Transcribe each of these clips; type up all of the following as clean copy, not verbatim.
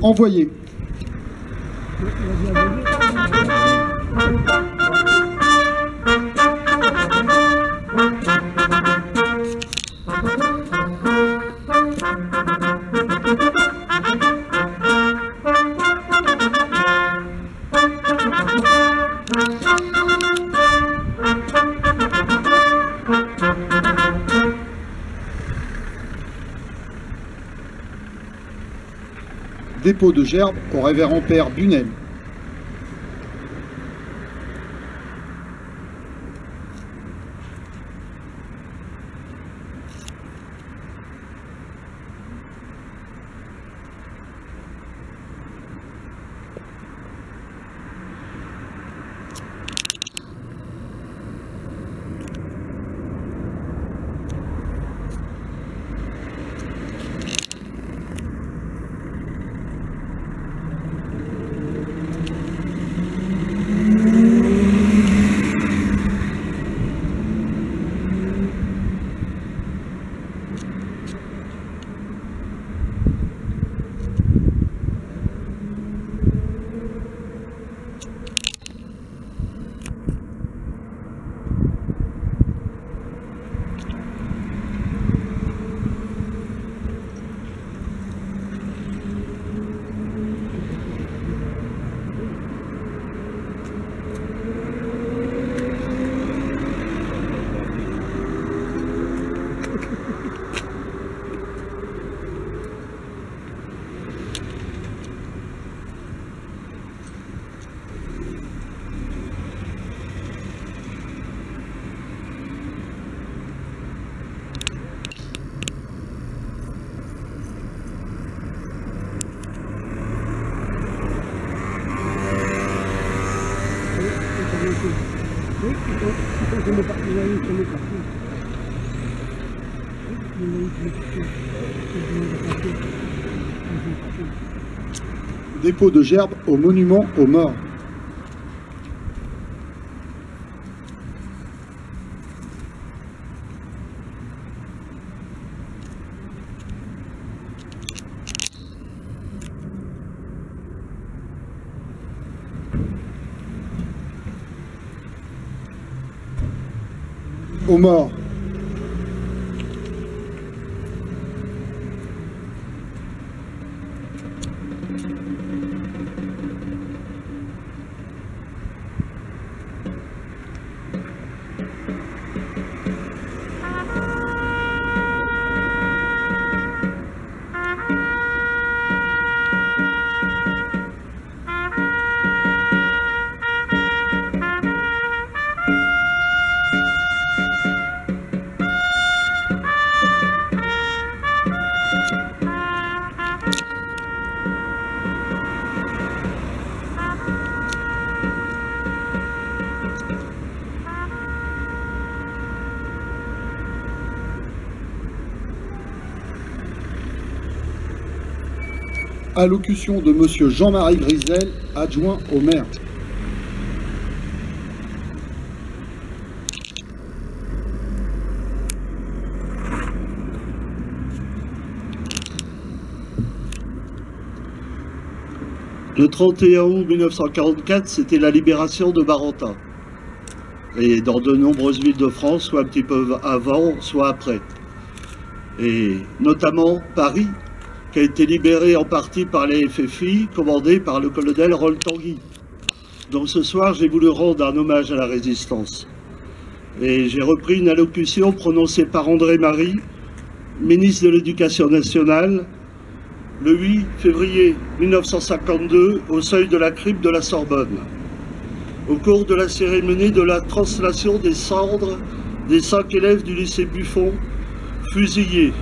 Envoyé. Dépôt de gerbe au révérend père Bunel. Dépôt de gerbe au monument aux morts. Aux morts. Allocution de Monsieur Jean-Marie Grisel, adjoint au maire. Le 31 août 1944, c'était la libération de Barentin. Et dans de nombreuses villes de France, soit un petit peu avant, soit après. Et notamment Paris, qui a été libéré en partie par les FFI, commandé par le colonel Roll Tanguy. Donc ce soir, j'ai voulu rendre un hommage à la résistance. Et j'ai repris une allocution prononcée par André Marie, ministre de l'Éducation nationale, le 8 février 1952, au seuil de la crypte de la Sorbonne, au cours de la cérémonie de la translation des cendres des 5 élèves du lycée Buffon, fusillés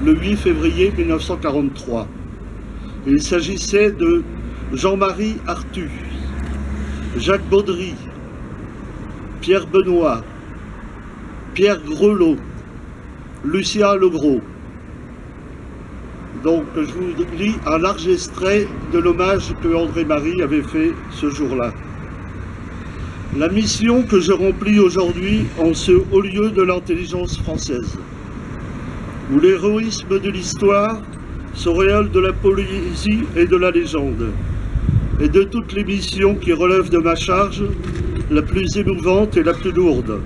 le 8 février 1943. Il s'agissait de Jean-Marie Arthus, Jacques Baudry, Pierre Benoît, Pierre Grelot, Lucien Legros. Donc je vous lis un large extrait de l'hommage que André Marie avait fait ce jour-là. La mission que je remplis aujourd'hui en ce haut lieu de l'intelligence française, où l'héroïsme de l'histoire s'auréole de la poésie et de la légende, et de toutes les missions qui relèvent de ma charge, la plus émouvante et la plus lourde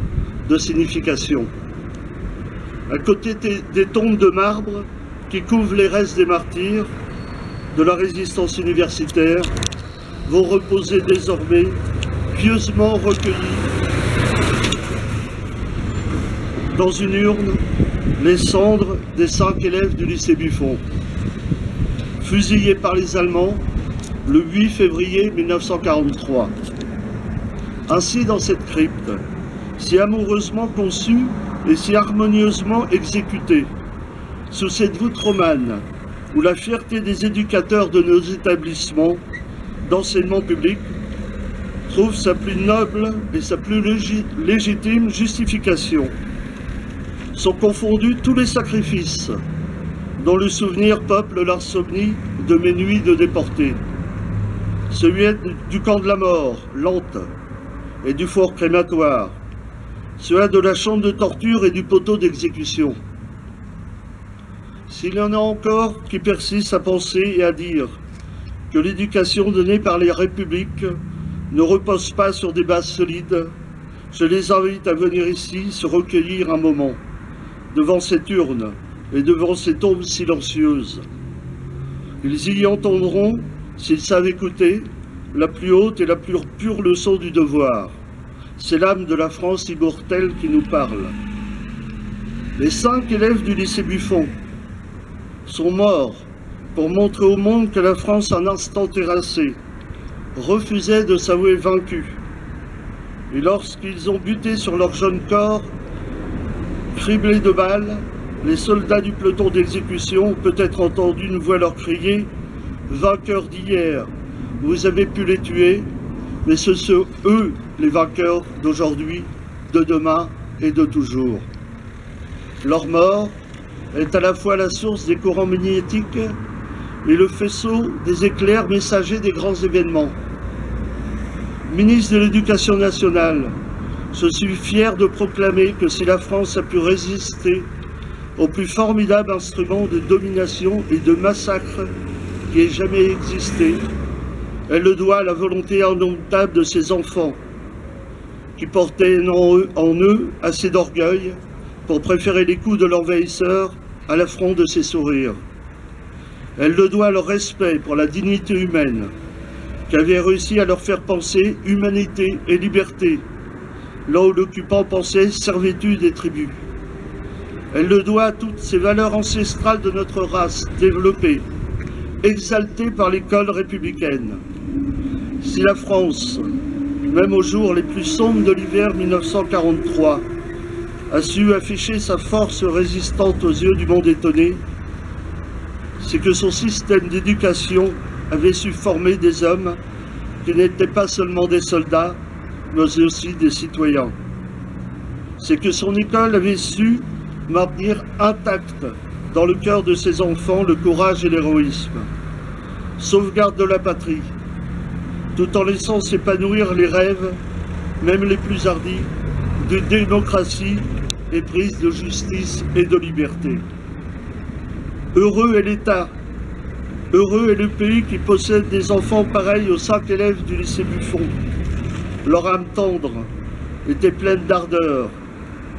de signification. À côté des tombes de marbre qui couvrent les restes des martyrs de la résistance universitaire, vont reposer désormais, pieusement recueillis dans une urne, les cendres des 5 élèves du lycée Buffon, fusillés par les Allemands le 8 février 1943. Ainsi, dans cette crypte, si amoureusement conçue et si harmonieusement exécutée, sous cette voûte romane, où la fierté des éducateurs de nos établissements d'enseignement public trouve sa plus noble et sa plus légitime justification, sont confondus tous les sacrifices dont le souvenir peuple l'insomnie de mes nuits de déportés. Celui du camp de la mort, lente, et du four crématoire, celui de la chambre de torture et du poteau d'exécution. S'il y en a encore qui persistent à penser et à dire que l'éducation donnée par les républiques ne repose pas sur des bases solides, je les invite à venir ici se recueillir un moment, devant cette urne et devant ces tombes silencieuses. Ils y entendront, s'ils savent écouter, la plus haute et la plus pure leçon du devoir. C'est l'âme de la France immortelle qui nous parle. Les 5 élèves du lycée Buffon sont morts pour montrer au monde que la France, un instant terrassée, refusait de s'avouer vaincue. Et lorsqu'ils ont buté sur leur jeune corps, criblés de balles, les soldats du peloton d'exécution ont peut-être entendu une voix leur crier « Vainqueurs d'hier, vous avez pu les tuer, mais ce sont eux les vainqueurs d'aujourd'hui, de demain et de toujours. » Leur mort est à la fois la source des courants magnétiques et le faisceau des éclairs messagers des grands événements. Ministre de l'Éducation nationale, je suis fier de proclamer que si la France a pu résister au plus formidable instrument de domination et de massacre qui ait jamais existé, elle le doit à la volonté indomptable de ses enfants, qui portaient en eux assez d'orgueil pour préférer les coups de l'envahisseur à l'affront de ses sourires. Elle le doit à leur respect pour la dignité humaine, qui avait réussi à leur faire penser humanité et liberté, là où l'occupant pensait servitude et tribut. Elle le doit à toutes ces valeurs ancestrales de notre race, développées, exaltées par l'école républicaine. Si la France, même aux jours les plus sombres de l'hiver 1943, a su afficher sa force résistante aux yeux du monde étonné, c'est que son système d'éducation avait su former des hommes qui n'étaient pas seulement des soldats, mais aussi des citoyens. C'est que son école avait su maintenir intact dans le cœur de ses enfants le courage et l'héroïsme, sauvegarde de la patrie, tout en laissant s'épanouir les rêves, même les plus hardis, de démocratie éprise de justice et de liberté. Heureux est l'État, heureux est le pays qui possède des enfants pareils aux 5 élèves du lycée Buffon. Leur âme tendre était pleine d'ardeur,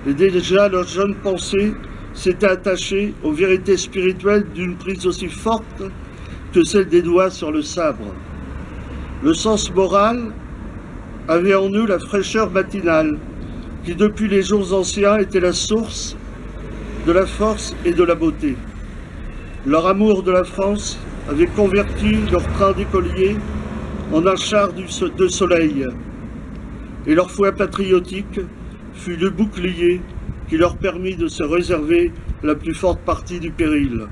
et déjà leur jeune pensée s'était attachée aux vérités spirituelles d'une prise aussi forte que celle des doigts sur le sabre. Le sens moral avait en eux la fraîcheur matinale, qui depuis les jours anciens était la source de la force et de la beauté. Leur amour de la France avait converti leur train d'écoliers en un char de soleil, et leur foi patriotique fut le bouclier qui leur permit de se réserver la plus forte partie du péril,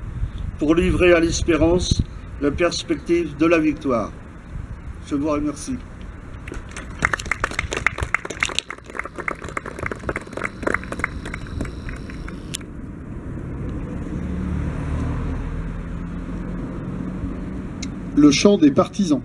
pour livrer à l'espérance la perspective de la victoire. Je vous remercie. Le chant des partisans.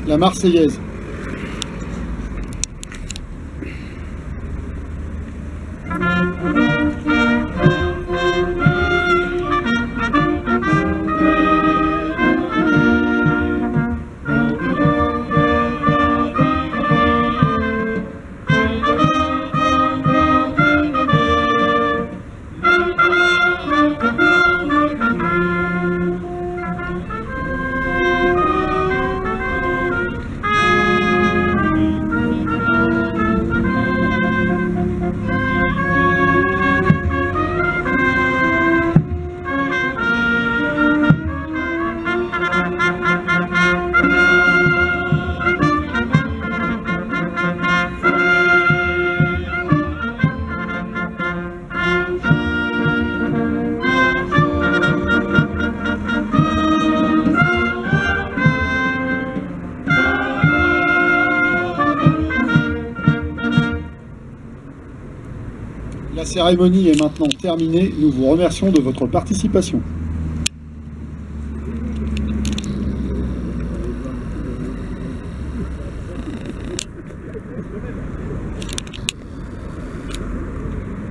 La Marseillaise. La cérémonie est maintenant terminée. Nous vous remercions de votre participation.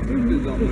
Des armes de